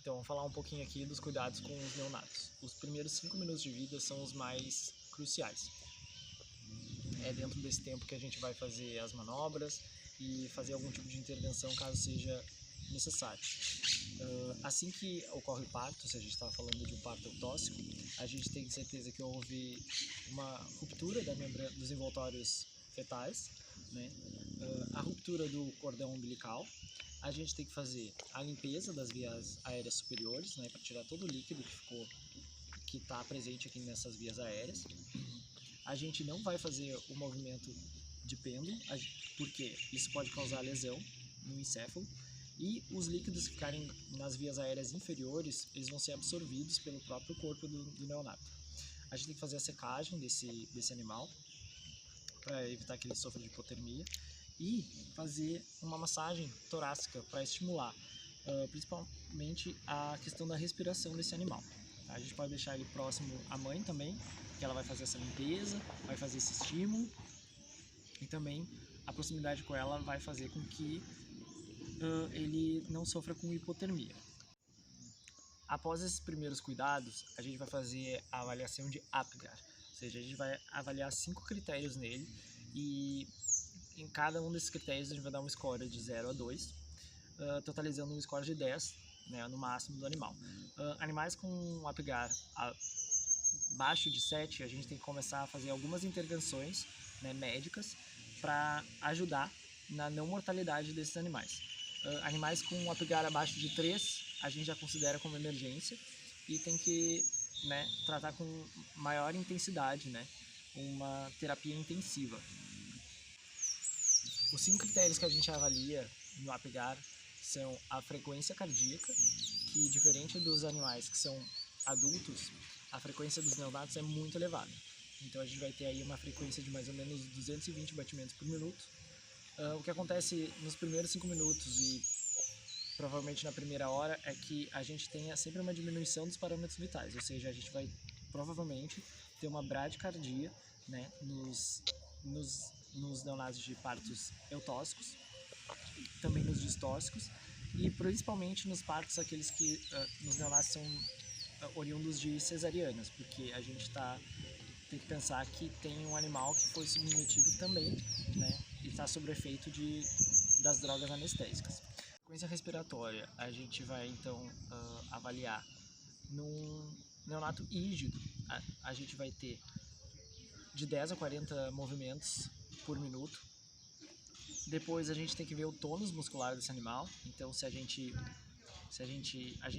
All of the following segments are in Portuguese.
Então, vamos falar um pouquinho aqui dos cuidados com os neonatos. Os primeiros 5 minutos de vida são os mais cruciais. É dentro desse tempo que a gente vai fazer as manobras e fazer algum tipo de intervenção caso seja necessário. Assim que ocorre o parto, se a gente está falando de um parto eutóxico, a gente tem certeza que houve uma ruptura da membrana dos envoltórios fetais, né? A ruptura do cordão umbilical. A gente tem que fazer a limpeza das vias aéreas superiores, né, para tirar todo o líquido que está presente aqui nessas vias aéreas. A gente não vai fazer o movimento de pêndulo, porque isso pode causar lesão no encéfalo, e os líquidos que ficarem nas vias aéreas inferiores, eles vão ser absorvidos pelo próprio corpo do neonato. A gente tem que fazer a secagem desse animal, para evitar que ele sofra de hipotermia, e fazer uma massagem torácica para estimular principalmente a questão da respiração desse animal. A gente pode deixar ele próximo à mãe também, que ela vai fazer essa limpeza, vai fazer esse estímulo, e também a proximidade com ela vai fazer com que ele não sofra com hipotermia. Após esses primeiros cuidados, a gente vai fazer a avaliação de APGAR, ou seja, a gente vai avaliar 5 critérios nele e em cada um desses critérios a gente vai dar uma score de 0 a 2, totalizando um score de 10, né, no máximo do animal. Animais com APGAR abaixo de 7, a gente tem que começar a fazer algumas intervenções, né, médicas para ajudar na não mortalidade desses animais. Animais com APGAR abaixo de 3, a gente já considera como emergência e tem que, né, tratar com maior intensidade, né, uma terapia intensiva. Os 5 critérios que a gente avalia no APGAR são a frequência cardíaca, que diferente dos animais que são adultos, a frequência dos neonatos é muito elevada. Então a gente vai ter aí uma frequência de mais ou menos 220 batimentos por minuto. O que acontece nos primeiros 5 minutos e provavelmente na primeira hora é que a gente tenha sempre uma diminuição dos parâmetros vitais, ou seja, a gente vai provavelmente ter uma bradicardia, né, nos neonatos de partos eutóxicos, também nos distóxicos e principalmente nos partos aqueles que nos neonatos são oriundos de cesarianas, porque a gente tem que pensar que tem um animal que foi submetido também, né, e está sob efeito das drogas anestésicas. Frequência respiratória, a gente vai então avaliar num neonato rígido, a gente vai ter de 10 a 40 movimentos por minuto. Depois a gente tem que ver o tônus muscular desse animal, então se a gente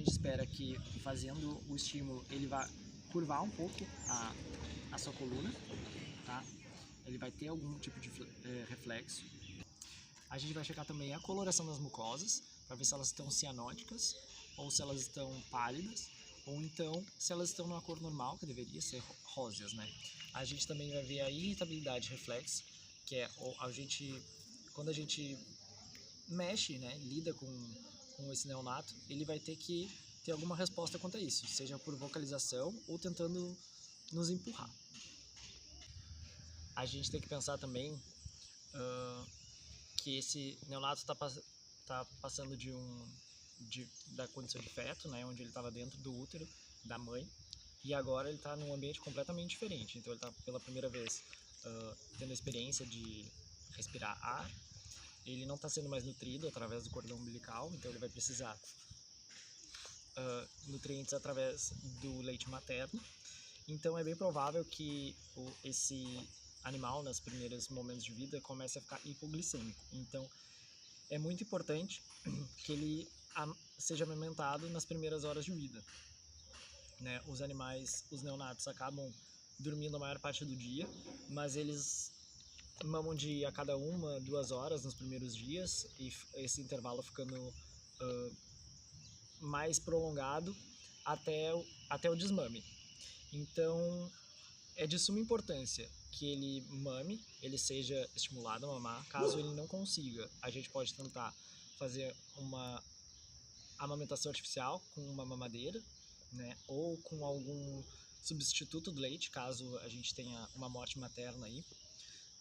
espera que fazendo o estímulo ele vá curvar um pouco a sua coluna, tá? Ele vai ter algum tipo de reflexo. A gente vai checar também a coloração das mucosas, para ver se elas estão cianóticas, ou se elas estão pálidas, ou então se elas estão numa cor normal, que deveria ser róseas, né? A gente também vai ver a irritabilidade reflexa, que é quando a gente mexe, né, lida com esse neonato, ele vai ter que ter alguma resposta quanto a isso, seja por vocalização ou tentando nos empurrar. A gente tem que pensar também que esse neonato está passando da condição de feto, né, onde ele estava dentro do útero da mãe, e agora ele está num ambiente completamente diferente. Então ele está pela primeira vez tendo a experiência de respirar ar. Ele não está sendo mais nutrido através do cordão umbilical, então ele vai precisar nutrientes através do leite materno. Então é bem provável que esse animal, nos primeiros momentos de vida, comece a ficar hipoglicêmico. Então é muito importante que ele seja amamentado nas primeiras horas de vida, né? Os neonatos acabam dormindo a maior parte do dia, mas eles mamam a cada 1-2 horas nos primeiros dias, e esse intervalo ficando mais prolongado até o desmame. Então é de suma importância que ele mame, ele seja estimulado a mamar. Caso ele não consiga, a gente pode tentar fazer uma amamentação artificial com uma mamadeira, né, ou com algum substituto do leite, caso a gente tenha uma morte materna aí.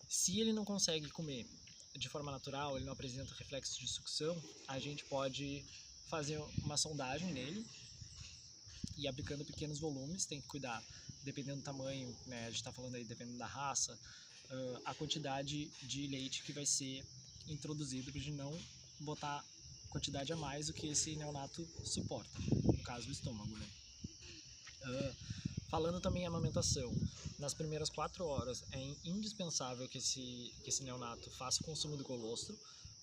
Se ele não consegue comer de forma natural, ele não apresenta reflexos de sucção, a gente pode fazer uma sondagem nele e aplicando pequenos volumes. Tem que cuidar, dependendo do tamanho, né, a gente está falando aí, dependendo da raça, a quantidade de leite que vai ser introduzido, para a gente não botar quantidade a mais do que esse neonato suporta, no caso o estômago, né? Falando também em amamentação, nas primeiras 4 horas é indispensável que esse neonato faça o consumo do colostro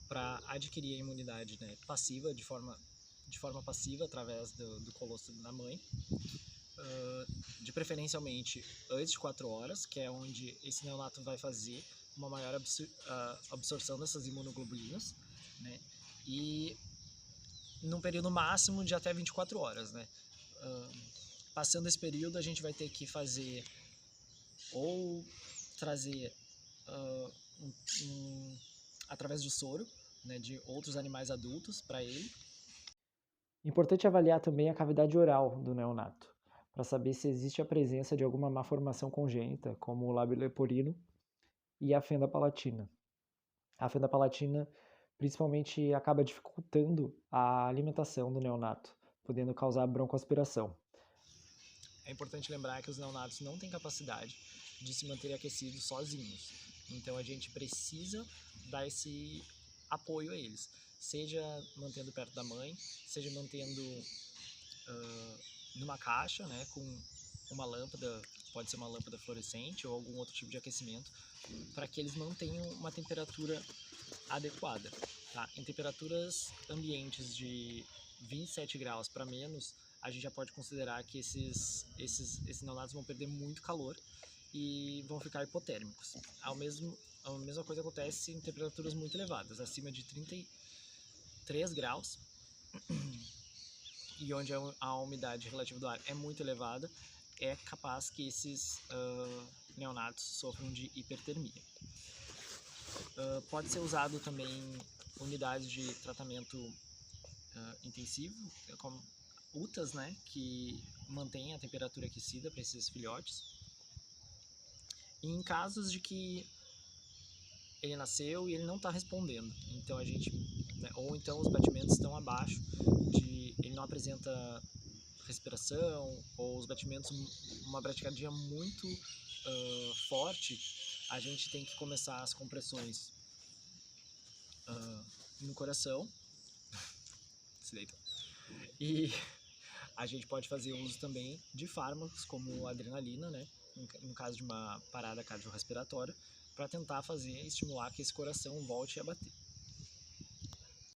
para adquirir a imunidade, né, passiva, de forma passiva, através do colostro da mãe, de preferencialmente antes de 4 horas, que é onde esse neonato vai fazer uma maior absorção dessas imunoglobulinas, né, e num período máximo de até 24 horas, né. Passando esse período, a gente vai ter que fazer ou trazer através do soro, né, de outros animais adultos para ele. Importante avaliar também a cavidade oral do neonato, para saber se existe a presença de alguma malformação congênita, como o lábio leporino e a fenda palatina. A fenda palatina principalmente acaba dificultando a alimentação do neonato, podendo causar broncoaspiração. É importante lembrar que os neonatos não têm capacidade de se manter aquecidos sozinhos, então a gente precisa dar esse apoio a eles, seja mantendo perto da mãe, seja mantendo numa caixa, né, com uma lâmpada, pode ser uma lâmpada fluorescente ou algum outro tipo de aquecimento, para que eles mantenham uma temperatura adequada. Tá? Em temperaturas ambientes de 27 graus para menos, a gente já pode considerar que esses neonatos vão perder muito calor e vão ficar hipotérmicos. A mesma coisa acontece em temperaturas muito elevadas, acima de 33 graus, e onde a umidade relativa do ar é muito elevada, é capaz que esses neonatos sofram de hipertermia. Pode ser usado também unidades de tratamento intensivo, como UTAs, né, que mantém a temperatura aquecida para esses filhotes. E em casos de que ele nasceu e ele não está respondendo, então a gente, né, ou então os batimentos estão abaixo, ele não apresenta respiração, ou os batimentos, uma bradicardia muito forte, a gente tem que começar as compressões no coração. Se deita. E a gente pode fazer uso também de fármacos como adrenalina, né, no caso de uma parada cardiorrespiratória, para tentar estimular que esse coração volte a bater.